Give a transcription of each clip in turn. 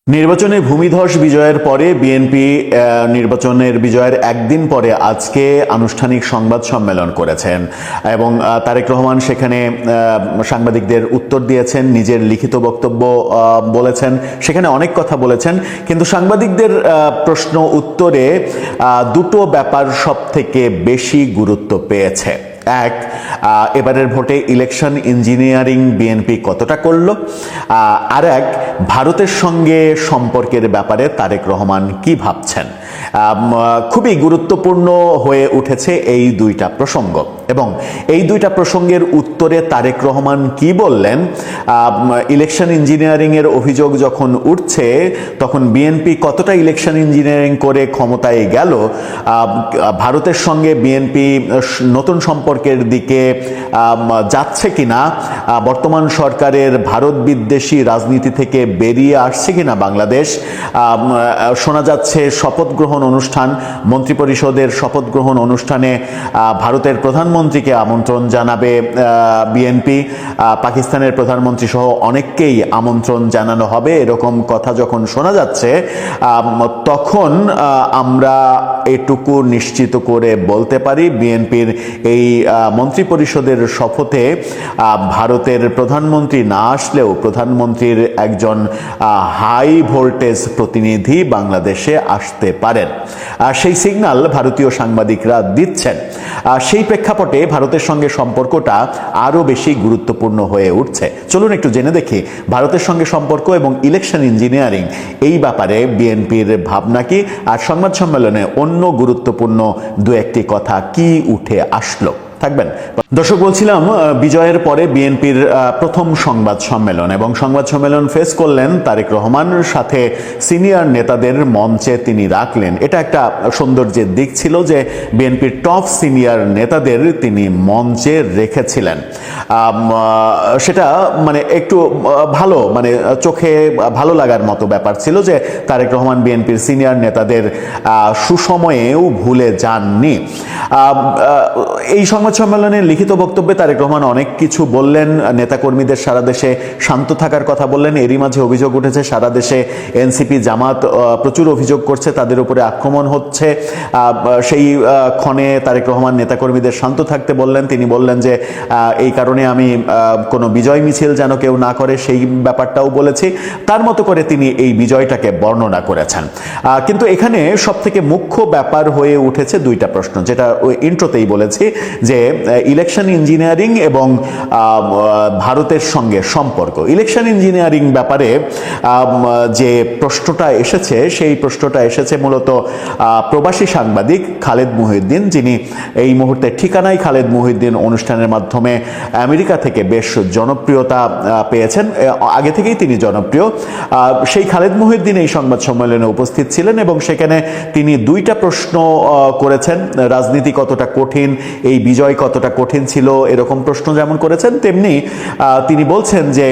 নির্বাচনে ভূমিধস বিজয়ের পরে বিএনপি নির্বাচনের বিজয়ের একদিন পরে আজকে আনুষ্ঠানিক সংবাদ সম্মেলন করেছেন এবং তারেক রহমান সেখানে সাংবাদিকদের উত্তর দিয়েছেন, নিজের লিখিত বক্তব্য বলেছেন, সেখানে অনেক কথা বলেছেন। কিন্তু সাংবাদিকদের প্রশ্ন উত্তরে দুটো ব্যাপার সবথেকে বেশি গুরুত্ব পেয়েছে। এক, এবারের ভোটে ইলেকশন ইঞ্জিনিয়ারিং বিএনপি কতটা করল, আর এক, ভারতের সঙ্গে সম্পর্কের ব্যাপারে তারেক রহমান কি ভাবছেন। খুবই গুরুত্বপূর্ণ হয়ে উঠেছে এই দুইটা প্রসঙ্গ এবং এই দুইটা প্রসঙ্গের উত্তরে তারেক রহমান কি বললেন। ইলেকশন ইঞ্জিনিয়ারিং এর অভিযোগ যখন উঠছে তখন বিএনপি কতটা ইলেকশন ইঞ্জিনিয়ারিং করে ক্ষমতায় গেল, ভারতের সঙ্গে বিএনপি নতুন সম্পর্কের দিকে যাচ্ছে কিনা, বর্তমান সরকারের ভারত বিদ্বেষী রাজনীতি থেকে বেরিয়ে আসছে কিনা বাংলাদেশ। শোনা যাচ্ছে শপথ গ্রহণ অনুষ্ঠান, মন্ত্রিপরিষদের শপথ গ্রহণ অনুষ্ঠানে ভারতের প্রধানমন্ত্রীকে আমন্ত্রণ জানাবে বিএনপি, পাকিস্তানের প্রধানমন্ত্রী সহ অনেককেই আমন্ত্রণ জানানো হবে, এরকম কথা যখন শোনা যাচ্ছে তখন আমরা এটুকু নিশ্চিত করে বলতে পারি বিএনপির এই মন্ত্রিপরিষদের শপথে ভারতের প্রধানমন্ত্রী না আসলেও প্রধানমন্ত্রীর একজন হাই ভোল্টেজ প্রতিনিধি বাংলাদেশে আসতে পারেন। সেই সিগন্যাল ভারতীয় সাংবাদিকরা দিচ্ছেন। সেই প্রেক্ষাপটে ভারতের সঙ্গে সম্পর্কটা আরও বেশি গুরুত্বপূর্ণ হয়ে উঠছে। চলুন একটু জেনে দেখি ভারতের সঙ্গে সম্পর্ক এবং ইলেকশন ইঞ্জিনিয়ারিং এই ব্যাপারে বিএনপির ভাবনা কি, আর সংবাদ সম্মেলনে অন্য গুরুত্বপূর্ণ দু একটি কথা কি উঠে আসলো। থাকবেন দর্শক। বলছিলাম বিজয়ের পরে বিএনপির প্রথম সংবাদ সম্মেলন এবং সংবাদ সম্মেলন ফেস করলেন তারেক রহমান, সাথে সিনিয়র নেতাদের মঞ্চে তিনি রাখলেন। এটা একটা সৌন্দর্যের দিক ছিল যে বিএনপির টপ সিনিয়র নেতাদের তিনি মঞ্চে রেখেছিলেন। সেটা মানে একটু ভালো, মানে চোখে ভালো লাগার মতো ব্যাপার ছিল যে তারেক রহমান বিএনপির সিনিয়র নেতাদের সুসময়েও ভুলে যাননি। এই সংবাদ সম্মেলনে লিখিত বক্তব্যে তারেক রহমান অনেক কিছু বললেন, নেতাকর্মীদের সারা দেশে শান্ত থাকার কথা বললেন। এরই মাঝে অভিযোগ উঠেছে সারা দেশে এনসিপি জামাত প্রচুর অভিযোগ করছে, তাদের উপরে আক্রমণ হচ্ছে। সেই ক্ষণে তারেক রহমান নেতাকর্মীদের শান্ত থাকতে বললেন। তিনি বললেন যে এই কারণে আমি কোনো বিজয় মিছিল যেন কেউ না করে সেই ব্যাপারটাও বলেছি। তার মতো করে তিনি এই বিজয়টাকে বর্ণনা করেছেন। কিন্তু এখানে সব থেকে মুখ্য ব্যাপার হয়ে উঠেছে দুইটা প্রশ্ন, যেটা ওই ইন্ট্রোতেই বলেছি যে ইলেকশন ইঞ্জিনিয়ারিং এবং ভারতের সঙ্গে সম্পর্ক। ইলেকশন ইঞ্জিনিয়ারিং ব্যাপারে যে প্রশ্নটা এসেছে সেই প্রশ্নটা এসেছে মূলত প্রবাসী সাংবাদিক খালেদ মুহিউদ্দিন, যিনি এই মুহূর্তে ঠিকানায় খালেদ মুহিউদ্দিন অনুষ্ঠানের মাধ্যমে আমেরিকা থেকে বেশ জনপ্রিয়তা পেয়েছেন। আগে থেকেই তিনি জনপ্রিয়। সেই খালেদ মুহিউদ্দিন এই সংবাদ সম্মেলনে উপস্থিত ছিলেন এবং সেখানে তিনি দুইটা প্রশ্ন করেছেন। রাজনীতি কতটা কঠিন, এই বিজয় কতটা কঠিন ছিল, এরকম প্রশ্ন যেমন করেছেন, তেমনি তিনি বলছেন যে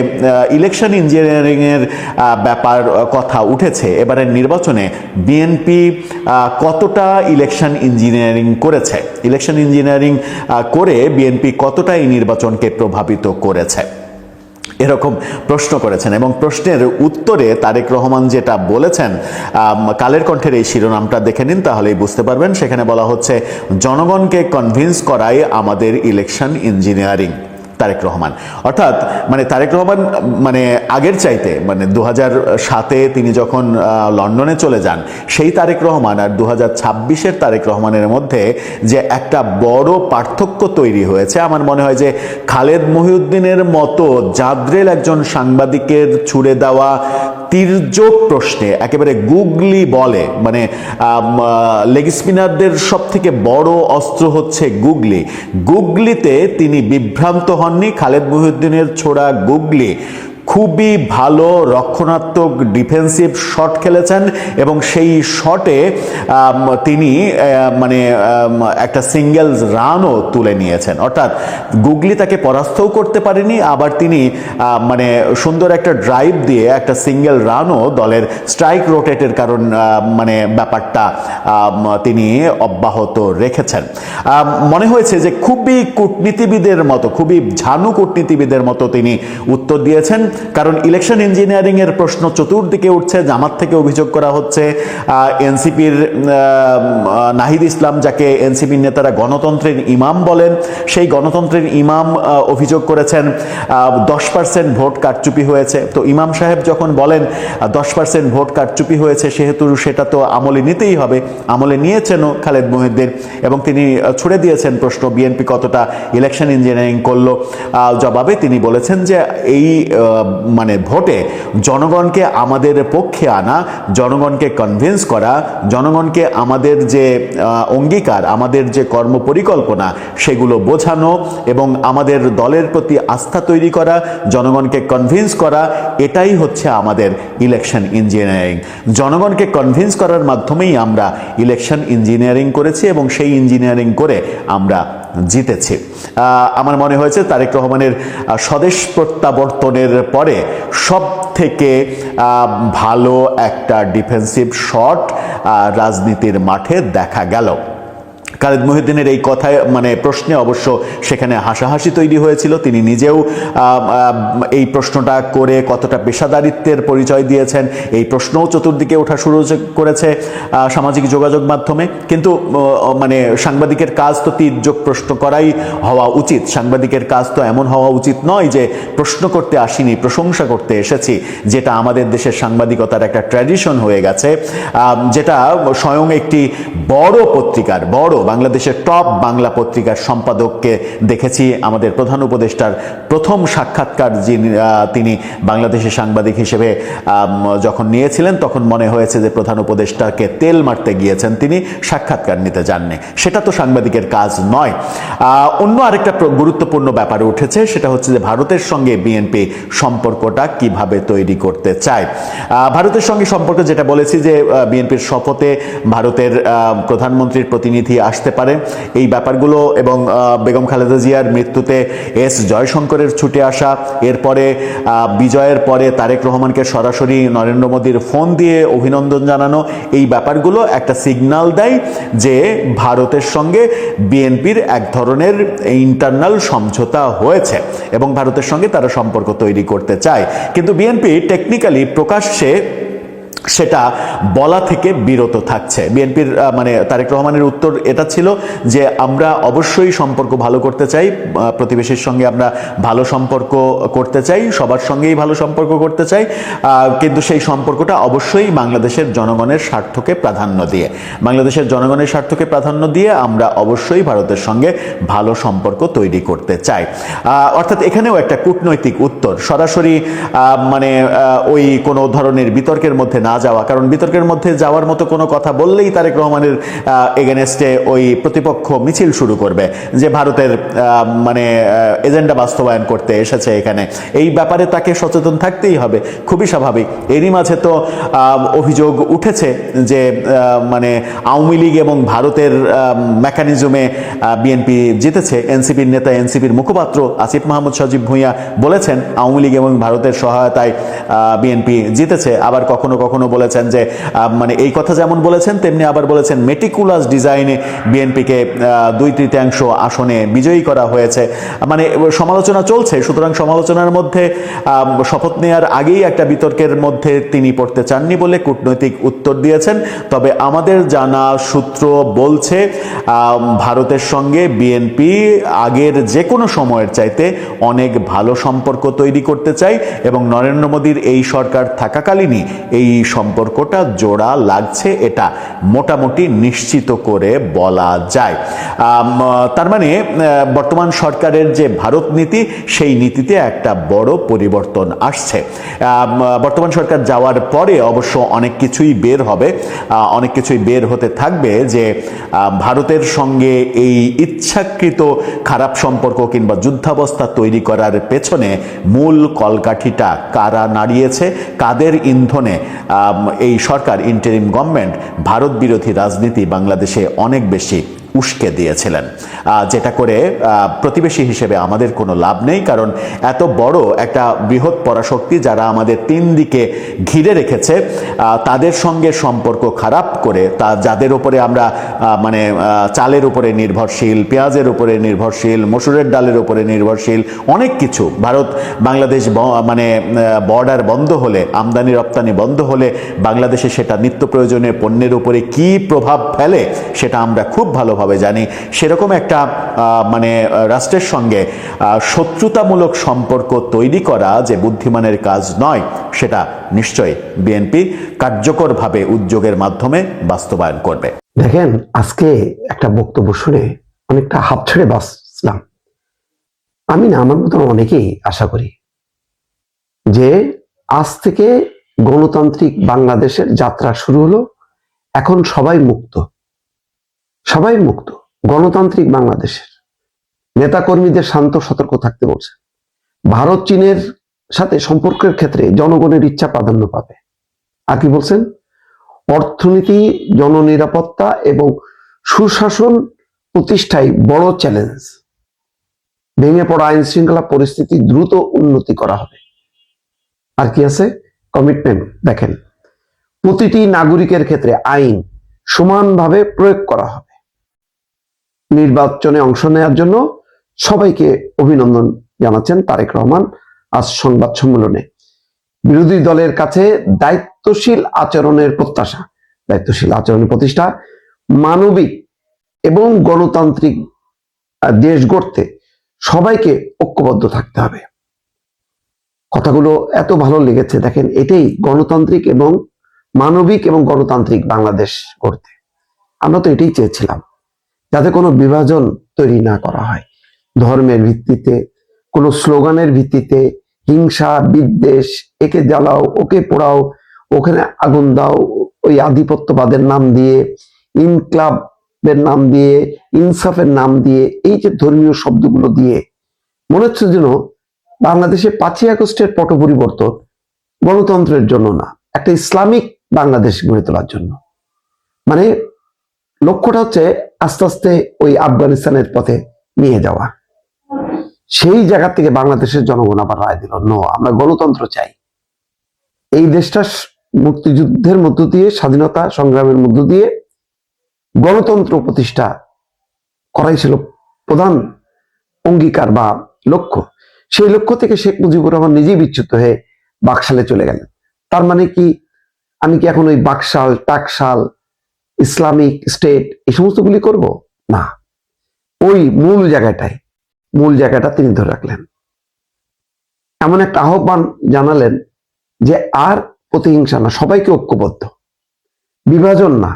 ইলেকশন ইঞ্জিনিয়ারিং এর ব্যাপার কথা উঠেছে। এবারের নির্বাচনে বিএনপি কতটা ইলেকশন ইঞ্জিনিয়ারিং করেছে, ইলেকশন ইঞ্জিনিয়ারিং করে বিএনপি কতটা এই নির্বাচনকে প্রভাবিত করেছে, এরকম প্রশ্ন করেছেন। এবং প্রশ্নের উত্তরে তারেক রহমান যেটা বলেছেন, কালের কণ্ঠের এই শিরোনামটা দেখে নিন তাহলেই বুঝতে পারবেন। সেখানে বলা হচ্ছে জনগণকে কনভিন্স করাই আমাদের ইলেকশন ইঞ্জিনিয়ারিং। তারেক রহমান অর্থাৎ মানে তারেক রহমান মানে আগের চাইতে মানে 2007-এ তিনি যখন লন্ডনে চলে যান সেই তারেক রহমান আর 2026-এর তারেক রহমানের মধ্যে যে একটা বড় পার্থক্য তৈরি হয়েছে, আমার মনে হয় যে খালেদ মুহিউদ্দিনের মতো জাদ্রেল একজন সাংবাদিকের ছুড়ে দেওয়া তির্যক প্রশ্নে একেবারে গুগলি বলে, মানে লেগ স্পিনারদের সব থেকে বড় অস্ত্র হচ্ছে গুগলি। গুগলিতে তিনি বিভ্রান্ত হননি। খালেদ মুহিউদ্দিনের ছোড়া গুগলি খুবই ভালো রক্ষণাত্মক ডিফেন্সিভ শট খেলেছেন এবং সেই শটে তিনি মানে একটা সিঙ্গেল রানও তুলে নিয়েছেন। অর্থাৎ গুগলি তাকে পরাস্তও করতে পারেনি, আবার তিনি মানে সুন্দর একটা ড্রাইভ দিয়ে একটা সিঙ্গেল রানও দলের স্ট্রাইক রোটেটের কারণ মানে ব্যাপারটা তিনি অব্যাহত রেখেছেন। মনে হয়েছে যে খুবই কূটনীতিবিদের মতো, খুবই ঝানু কূটনীতিবিদের মতো তিনি উত্তর দিয়েছেন। কারণ ইলেকশন ইঞ্জিনিয়ারিং এর প্রশ্ন চতুর্দিকে উঠছে। জামাত থেকে অভিযোগ করা হচ্ছে, এনসিপির নাহিদ ইসলাম, যাকে এনসিপির নেতারা গণতন্ত্রের ইমাম বলেন, সেই গণতন্ত্রের ইমাম অভিযোগ করেছেন 10% ভোট কারচুপি হয়েছে। তো ইমাম সাহেব যখন বলেন 10% ভোট কারচুপি হয়েছে, সেহেতু সেটা তো আমলে নিতেই হবে। আমলে নিয়েছেনও খালেদ মহিউদ্দিন, এবং তিনি ছুড়ে দিয়েছেন প্রশ্ন বিএনপি কতটা ইলেকশন ইঞ্জিনিয়ারিং করলো। জবাবে তিনি বলেছেন যে এই মানে ভোটে জনগণকে আমাদের পক্ষে আনা, জনগণকে কনভিন্স করা, জনগণকে আমাদের যে অঙ্গীকার, আমাদের যে কর্মপরিকল্পনা সেগুলো বোঝানো এবং আমাদের দলের প্রতি আস্থা তৈরি করা, জনগণকে কনভিন্স করা, এটাই হচ্ছে আমাদের ইলেকশন ইঞ্জিনিয়ারিং। জনগণকে কনভিন্স করার মাধ্যমেই আমরা ইলেকশন ইঞ্জিনিয়ারিং করেছি এবং সেই ইঞ্জিনিয়ারিং করে আমরা জিতেছি। আমার মনে হয়েছে তারেক রহমানের স্বদেশ প্রত্যাবর্তনের পরে সব থেকে ভালো একটা ডিফেন্সিভ শট রাজনীতির মাঠে দেখা গেল। খালেদ মহিউদ্দিনের এই কথায় মানে প্রশ্নে অবশ্য সেখানে হাসাহাসি তৈরি হয়েছিল। তিনি নিজেও এই প্রশ্নটা করে কতটা পেশাদারিত্বের পরিচয় দিয়েছেন, এই প্রশ্নও চতুর্দিকে ওঠা শুরু করেছে সামাজিক যোগাযোগ মাধ্যমে। কিন্তু মানে সাংবাদিকের কাজ তো তীর্যক প্রশ্ন করাই হওয়া উচিত। সাংবাদিকের কাজ তো এমন হওয়া উচিত নয় যে প্রশ্ন করতে আসিনি, প্রশংসা করতে এসেছি, যেটা আমাদের দেশের সাংবাদিকতার একটা ট্র্যাডিশন হয়ে গেছে, যেটা স্বয়ং একটি বড় পত্রিকার, বড় বাংলাদেশের টপ বাংলা পত্রিকার সম্পাদককে দেখেছি আমাদের প্রধান উপদেষ্টার প্রথম সাক্ষাৎকার তিনি বাংলাদেশের সাংবাদিক হিসেবে যখন নিয়েছিলেন, তখন মনে হয়েছে যে প্রধান উপদেষ্টাকে তেল মারতে গিয়েছেন, তিনি সাক্ষাৎকার নিতে যাননি। সেটা তো সাংবাদিকের কাজ নয়। অন্য আরেকটা গুরুত্বপূর্ণ ব্যাপারে উঠেছে, সেটা হচ্ছে যে ভারতের সঙ্গে বিএনপি সম্পর্কটা কিভাবে তৈরি করতে চায়। ভারতের সঙ্গে সম্পর্ক যেটা বলেছি যে বিএনপির শপথে ভারতের প্রধানমন্ত্রীর প্রতিনিধি আসতে পারে, এই ব্যাপারগুলো, এবং বেগম খালেদা জিয়ার মৃত্যুতে এস জয়শঙ্করের ছুটে আসা, এরপরে বিজয়ের পরে তারেক রহমানকে সরাসরি নরেন্দ্র মোদীর ফোন দিয়ে অভিনন্দন জানানো, এই ব্যাপারগুলো একটা সিগন্যাল দেয় যে ভারতের সঙ্গে বিএনপির এক ধরনের ইন্টারনাল সমঝোতা হয়েছে এবং ভারতের সঙ্গে তারা সম্পর্ক তৈরি করতে চায়। কিন্তু বিএনপি টেকনিক্যালি প্রকাশ্যে সেটা বলা থেকে বিরত থাকছে। বিএনপির মানে তারেক রহমানের উত্তর এটা ছিল যে আমরা অবশ্যই সম্পর্ক ভালো করতে চাই, প্রতিবেশীর সঙ্গে আমরা ভালো সম্পর্ক করতে চাই, সবার সঙ্গেই ভালো সম্পর্ক করতে চাই, কিন্তু সেই সম্পর্কটা অবশ্যই বাংলাদেশের জনগণের স্বার্থকে প্রাধান্য দিয়ে, বাংলাদেশের জনগণের স্বার্থকে প্রাধান্য দিয়ে আমরা অবশ্যই ভারতের সঙ্গে ভালো সম্পর্ক তৈরি করতে চাই। অর্থাৎ এখানেও একটা কূটনৈতিক উত্তর, সরাসরি মানে ওই কোনো ধরনের বিতর্কের মধ্যে না যাওয়া, কারণ বিতর্কের মধ্যে যাওয়ার মতো কোনো কথা বললেই তারেক রহমানের এগেনস্টে ওই প্রতিপক্ষ মিছিল শুরু করবে যে ভারতের মানে এজেন্ডা বাস্তবায়ন করতে এসেছে এখানে। এই ব্যাপারে তাকে সচেতন থাকতেই হবে, খুবই স্বাভাবিক। এরই মাঝে তো অভিযোগ উঠেছে যে মানে আওয়ামী লীগ এবং ভারতের মেকানিজমে বিএনপি জিতেছে। এনসিপির নেতা, এনসিপির মুখপাত্র আসিফ মাহমুদ সজীব ভুঁইয়া বলেছেন আওয়ামী লীগ এবং ভারতের সহায়তায় বিএনপি জিতেছে। আবার কখনো কখনো বলেছেন যে মানে এই কথা যেমন বলেছেন তেমনি আবার বলেছেন মেটিকুলাস ডিজাইনে বিএনপিকে 2/3 আসনে বিজয়ী করা হয়েছে। মানে সমালোচনা চলছে। সুতরাং সমালোচনার মধ্যে শপথ নেওয়ার আগেই একটা বিতর্কের মধ্যে তিনি পড়তে চাননি বলে কূটনৈতিক উত্তর দিয়েছেন। তবে আমাদের জানা সূত্র বলছে ভারতের সঙ্গে বিএনপি আগের যে কোনো সময়ের চাইতে অনেক ভালো সম্পর্ক তৈরি করতে চায় এবং নরেন্দ্র মোদীর এই সরকার থাকাকালীনই এই সম্পর্কটা জোড়া লাগছে, এটা মোটামুটি নিশ্চিত করে বলা যায়। তার মানে বর্তমান সরকারের যে ভারত নীতি, সেই নীতিতে একটা বড় পরিবর্তন আসছে। বর্তমান সরকার যাওয়ার পরে অবশ্য অনেক কিছুই বের হবে, অনেক কিছুই বের হতে থাকবে যে ভারতের সঙ্গে এই ইচ্ছাকৃত খারাপ সম্পর্ক কিংবা যুদ্ধাবস্থা তৈরি করার পেছনে মূল কলকাঠিটা কারা নাড়িয়েছে, কাদের ইন্ধনে এই সরকার, ইন্টারিম গভর্নমেন্ট ভারত বিরোধী রাজনীতি বাংলাদেশে অনেক বেশি উস্কে দিয়েছিলেন, যেটা করে প্রতিবেশী হিসেবে আমাদের কোনো লাভ নেই। কারণ এত বড় একটা বৃহৎ পরাশক্তি যারা আমাদের তিন দিকে ঘিরে রেখেছে, তাদের সঙ্গে সম্পর্ক খারাপ করে যাদের উপরে আমরা মানে চালের উপরে নির্ভরশীল, পেঁয়াজের উপরে নির্ভরশীল, মসুরের ডালের উপরে নির্ভরশীল, অনেক কিছু, ভারত বাংলাদেশ মানে বর্ডার বন্ধ হলে, আমদানি রপ্তানি বন্ধ হলে বাংলাদেশে সেটা নিত্য প্রয়োজনীয় পণ্যের উপরে কি প্রভাব ফেলে সেটা আমরা খুব ভালোভাবে জানি। সেরকম একটা মানে রাষ্ট্রের সঙ্গে শত্রুতামূলক সম্পর্ক তৈরি করা যে বুদ্ধিমানের কাজ নয়, সেটা নিশ্চয়ই বিএনপি কার্যকরভাবে উদ্যোগের মাধ্যমে বাস্তবায়ন করবে। দেখেন, আজকে একটা বক্তব্য শুনে অনেকটা হাত ছেড়ে বাঁচলাম। আমি না, আমার মতন অনেকেই আশা করি যে আজ থেকে গণতান্ত্রিক বাংলাদেশের যাত্রা শুরু হলো। এখন সবাই মুক্ত, সবাই মুক্ত। গণতান্ত্রিক বাংলাদেশের নেতাকর্মীদের শান্ত সতর্ক থাকতে বলছে। ভারত চীনের সাথে সম্পর্কের ক্ষেত্রে জনগণের ইচ্ছা প্রাধান্য পাবে। আর কি বলছেন? অর্থনীতি, জননিরাপত্তা এবং সুশাসন প্রতিষ্ঠায় বড় চ্যালেঞ্জ। ভেঙে পড়া আইন শৃঙ্খলা পরিস্থিতি দ্রুত উন্নতি করা হবে। আর কি আছে? কমিটমেন্ট। দেখেন, প্রতিটি নাগরিকের ক্ষেত্রে আইন সমানভাবে প্রয়োগ করা হবে। নির্বাচনে অংশ নেওয়ার জন্য সবাইকে অভিনন্দন জানাচ্ছেন তারেক রহমান আজ সংবাদ সম্মেলনে। বিরোধী দলের কাছে দায়িত্বশীল আচরণের প্রত্যাশা, দায়িত্বশীল আচরণের প্রতিষ্ঠা, মানবিক এবং গণতান্ত্রিক দেশ গড়তে সবাইকে ঐক্যবদ্ধ থাকতে হবে। কথাগুলো এত ভালো লেগেছে। দেখেন, এটাই গণতান্ত্রিক এবং মানবিক এবং গণতান্ত্রিক বাংলাদেশ গড়তে। আমরা তো এটাই চেয়েছিলাম, যাতে কোনো বিভাজন তৈরি না করা হয়, ধর্মের ভিত্তিতে, কোনো স্লোগানের ভিত্তিতে, হিংসা বিদ্বেষ, একে জ্বালাও ওকে পোড়াও, ওখানে আগুন দাও, ওই আধিপত্যবাদের নাম দিয়ে, ইনক্লাবের নাম দিয়ে, ইনসাফের নাম দিয়ে, এই যে ধর্মীয় শব্দগুলো দিয়ে মনে হচ্ছে যেন বাংলাদেশে 5ই আগস্টের পট পরিবর্তন গণতন্ত্রের জন্য না, একটা ইসলামিক বাংলাদেশ গড়ে তোলার জন্য। মানে লক্ষ্যটা হচ্ছে আস্তে আস্তে ওই আফগানিস্তানের পথে নিয়ে যাওয়া। সেই জায়গা থেকে বাংলাদেশের জনগণ আবার রায় দিল, নো, আমরা গণতন্ত্র চাই। এই দেশটা মুক্তিযুদ্ধের মধ্য দিয়ে, স্বাধীনতা সংগ্রামের মধ্য দিয়ে গণতন্ত্র প্রতিষ্ঠা করাই ছিল প্রধান অঙ্গীকার বা লক্ষ্য। সেই লক্ষ্য থেকে শেখ মুজিবুর রহমান নিজেই বিচ্যুত হয়ে বাকশালে চলে গেলেন। তার মানে কি আমি কি এখন ওই বাকশাল, টাকশাল, ইসলামিক স্টেট এই সমস্তগুলি করব? না, ওই মূল জায়গাটা তিনি ধরে রাখলেন। এমন একটা আহ্বান জানালেন যে আর প্রতিহিংসা না, সবাইকে ঐক্যবদ্ধ, বিভাজন না,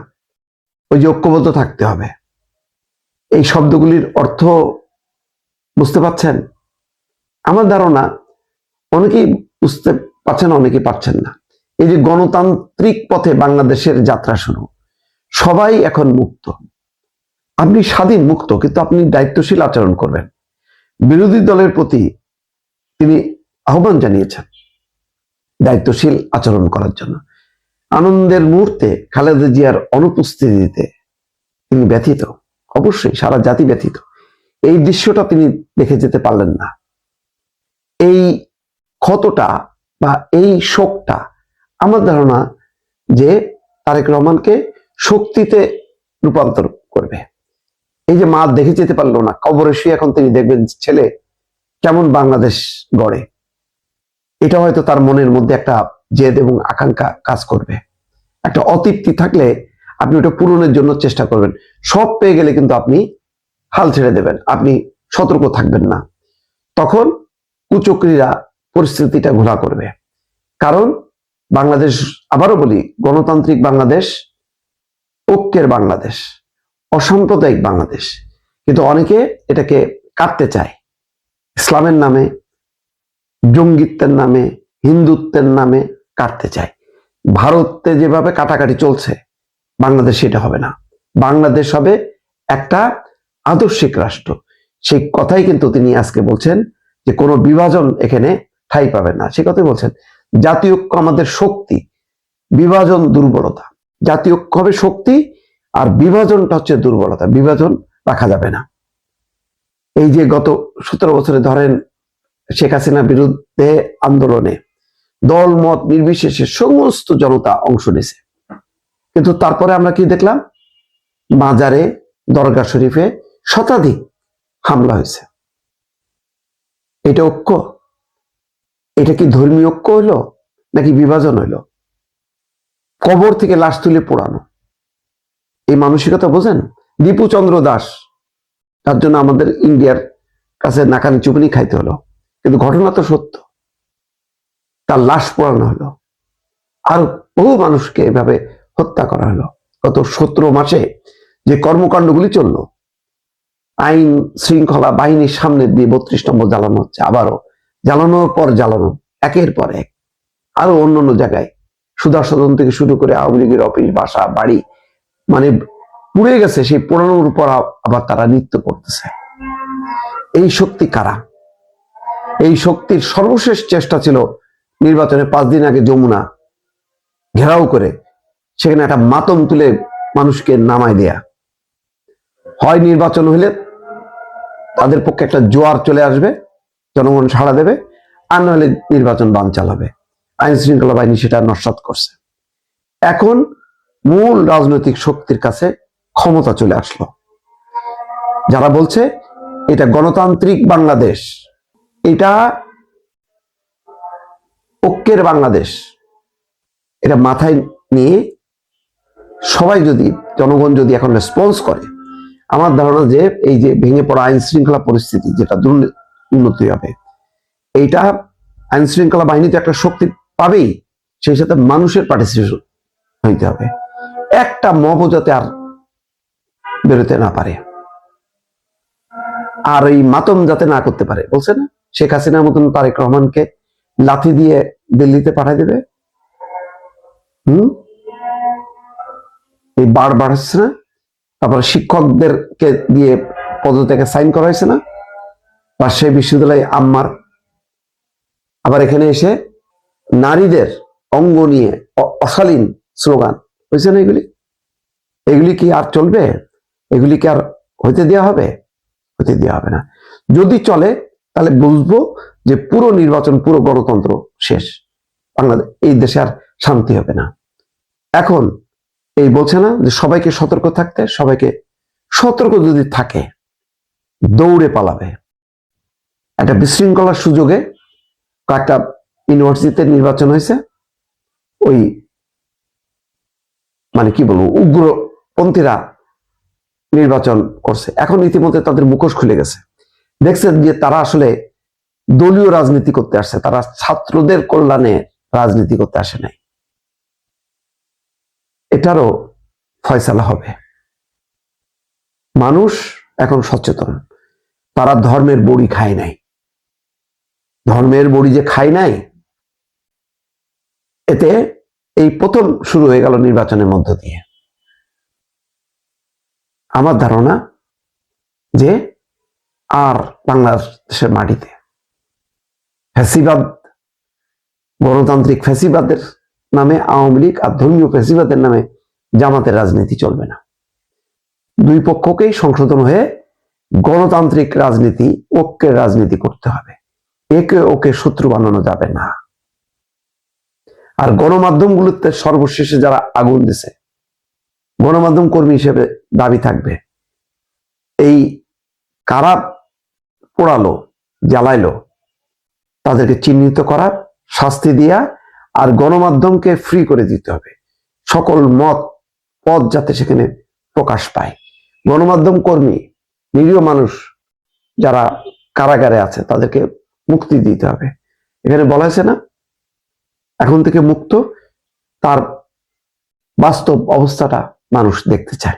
ওই যে ঐক্যবদ্ধ থাকতে হবে। এই শব্দগুলির অর্থ বুঝতে পারছেন? আমার ধারণা অনেকেই বুঝতে পারছেন, অনেকেই পারছেন না। এই যে গণতান্ত্রিক পথে বাংলাদেশের যাত্রা শুরু, সবাই এখন মুক্ত। আপনি স্বাধীন, মুক্ত, কিন্তু আপনি দায়িত্বশীল আচরণ করবেন। বিরোধী দলের প্রতি তিনি আহ্বান জানিয়েছেন দায়িত্বশীল আচরণ করার জন্য। আনন্দের মুহূর্তে খালেদা জিয়ার অনুপস্থিতিতে তিনি ব্যথিত, অবশ্যই সারা জাতি ব্যথিত। এই দৃশ্যটা তিনি দেখে যেতে পারলেন না। এই ক্ষতটা বা এই শোকটা আমার ধারণা যে তারেক রহমানকে শক্তিতে রূপান্তর করবে। এই যে মা দেখে যেতে পারলো না, কবরে শুয়ে এখন তিনি দেখবেন ছেলে কেমন বাংলাদেশ গড়ে। এটা হয়তো তার মনের মধ্যে একটা জেদ এবং আকাঙ্ক্ষা কাজ করবে। একটা অতৃপ্তি থাকলে আপনি ওটা পূরণের জন্য চেষ্টা করবেন। সব পেয়ে গেলে কিন্তু আপনি হাল ছেড়ে দেবেন, আপনি সতর্ক থাকবেন না। তখন কুচক্রীরা পরিস্থিতিটা ঘোলা করবে। কারণ বাংলাদেশ, আবারও বলি, গণতান্ত্রিক বাংলাদেশ, ঐক্যের বাংলাদেশ, অসাম্প্রদায়িক বাংলাদেশ। কিন্তু অনেকে এটাকে কাটতে চায়, ইসলামের নামে, জঙ্গিত্বের নামে, হিন্দুত্বের নামে কাটতে চায়। ভারতে যেভাবে কাটাকাটি চলছে, বাংলাদেশ সেটা হবে না। বাংলাদেশ হবে একটা আদর্শিক রাষ্ট্র। সেই কথাই কিন্তু তিনি আজকে বলছেন যে কোনো বিভাজন এখানে ঠাঁই পাবে না। সে কথাই বলছেন, জাতীয় ঐক্য আমাদের শক্তি, বিভাজন দুর্বলতা। জাতীয় ঐক্য হবে শক্তি, আর বিভাজনটা হচ্ছে দুর্বলতা, বিভাজন রাখা যাবে না। এই যে গত 17 বছরে ধরেন শেখ হাসিনার বিরুদ্ধে আন্দোলনে দল মত নির্বিশেষে সমস্ত জনতা অংশ নিয়েছে, কিন্তু তারপরে আমরা কি দেখলাম? মাজারে, দরগা শরীফে শতাধিক হামলা হয়েছে। এটা ঐক্য? এটা কি ধর্মীয় ঐক্য হইলো নাকি বিভাজন হইলো? কবর থেকে লাশ তুলে পোড়ানো, এই মানসিকতা বোঝেন? দীপু চন্দ্র দাস, তার জন্য আমাদের ইন্ডিয়ার কাছে নাকানি চুপনি খাইতে হলো, কিন্তু ঘটনা তো সত্য। তার লাশ পোড়ানো হলো, আর বহু মানুষকে এভাবে হত্যা করা হলো। গত 17 মাসে যে কর্মকাণ্ডগুলি চললো, আইন শৃঙ্খলা বাহিনীর সামনে দিয়ে 32 নম্বর জ্বালানো হচ্ছে, আবারও জ্বালানোর পর জ্বালানো, একের পর এক। আরো অন্যান্য জায়গায় সুদর্শন থেকে শুরু করে আওয়ামী লীগের অফিস, বাসা, বাড়ি, মানে পুড়ে গেছে। সেই পোড়ানোর উপর আবার তারা নৃত্য করতেছে। এই শক্তি কারা? এই শক্তির সর্বশেষ চেষ্টা ছিল নির্বাচনে 5 দিন আগে যমুনা ঘেরাও করে সেখানে একটা মাতম তুলে মানুষকে নামায় দেয়া। হয় নির্বাচন হলে তাদের পক্ষে একটা জোয়ার চলে আসবে, জনগণ সাড়া দেবে, আর নাহলে নির্বাচন বান চালাবে। আইন শৃঙ্খলা বাহিনী সেটা নস্যাৎ করছে। এখন মূল রাজনৈতিক শক্তির কাছে ক্ষমতা চলে আসলো। যারা বলছে এটা গণতান্ত্রিক বাংলাদেশ, এটা ঐক্যের বাংলাদেশ, এটা মাথায় নিয়ে সবাই যদি, জনগণ যদি এখন রেসপন্স করে, আমার ধারণা যে এই যে ভেঙে পড়া আইন শৃঙ্খলা পরিস্থিতি, যেটা উন্নতি হবে, এইটা আইন শৃঙ্খলা বাহিনী তো একটা শক্তি পাবেই, সেই সাথে মানুষের পার্টিসিপেশন হইতে হবে। একটা মবও যাতে আর বেরোতে না পারে, আর এই মাতম যাতে না করতে পারে। বলছে না শেখ হাসিনার মতন তারেক রহমানকে লাথি দিয়ে দিল্লিতে পাঠাই দেবে। এই বারবার হচ্ছে না? তারপর শিক্ষকদেরকে দিয়ে পদত্যাগে সাইন করা হয়েছে না? রাজশাহী বিশ্ববিদ্যালয় আম্মার। আবার এখানে এসে নারীদের অঙ্গ নিয়ে অশালীন স্লোগান হয়েছে না? এগুলি কি আর চলবে? এগুলি কি আর হইতে দেওয়া হবে? হতে দেওয়া হবে না। যদি চলে তাহলে বুঝবো যে পুরো নির্বাচন, পুরো গণতন্ত্র শেষ। বাংলাদেশ, এই দেশে আর শান্তি হবে না। এখন এই বলছে না যে সবাইকে সতর্ক থাকতে, সবাইকে সতর্ক যদি থাকে দৌড়ে পালাবে। একটা বিশৃঙ্খলার সুযোগে কয়েকটা ইউনিভার্সিটিতে নির্বাচন হয়েছে, ওই মানে কি বলবো, উগ্রপন্থীরা নির্বাচন করছে। এখন ইতিমধ্যে তাদের মুখোশ খুলে গেছে, দেখছেন যে তারা আসলে দলীয় রাজনীতি করতে আসছে, তারা ছাত্রদের কল্যাণে রাজনীতি করতে আসে নাই। এটারও ফয়সালা হবে। মানুষ এখন সচেতন, তারা ধর্মের বড়ি খায় নাই। ধর্মের বড়ি যে খায় নাই, এতে এই প্রথম শুরু হয়ে গেল নির্বাচনের মধ্য দিয়ে। আমার ধারণা যে আর বাংলাদেশের মাটিতে ফ্যাসিবাদ, গণতান্ত্রিক ফ্যাসিবাদের নামে আওয়ামী লীগ আর ধর্মীয় ফ্যাসিবাদের নামে জামাতের রাজনীতি চলবে না। দুই পক্ষকেই সংশোধন হয়ে গণতান্ত্রিক রাজনীতি, ঐক্যের রাজনীতি করতে হবে। একে ওকে শত্রু বানানো যাবে না। আর গণমাধ্যমগুলোতে সর্বশেষে যারা আগুন দিছে, গণমাধ্যম কর্মী হিসেবে দাবি থাকবে, এই কারা পোড়ালো, জ্বালাইলো, তাদেরকে চিহ্নিত করা, শাস্তি দিয়া, আর গণমাধ্যমকে ফ্রি করে দিতে হবে। সকল মত পথ যাতে সেখানে প্রকাশ পায়। গণমাধ্যম কর্মী, নিরীহ মানুষ যারা কারাগারে আছে, তাদেরকে মুক্তি দিতে হবে। এখানে বলা হয়েছে না, এখন থেকে মুক্ত, তার বাস্তব অবস্থাটা মানুষ দেখতে চায়।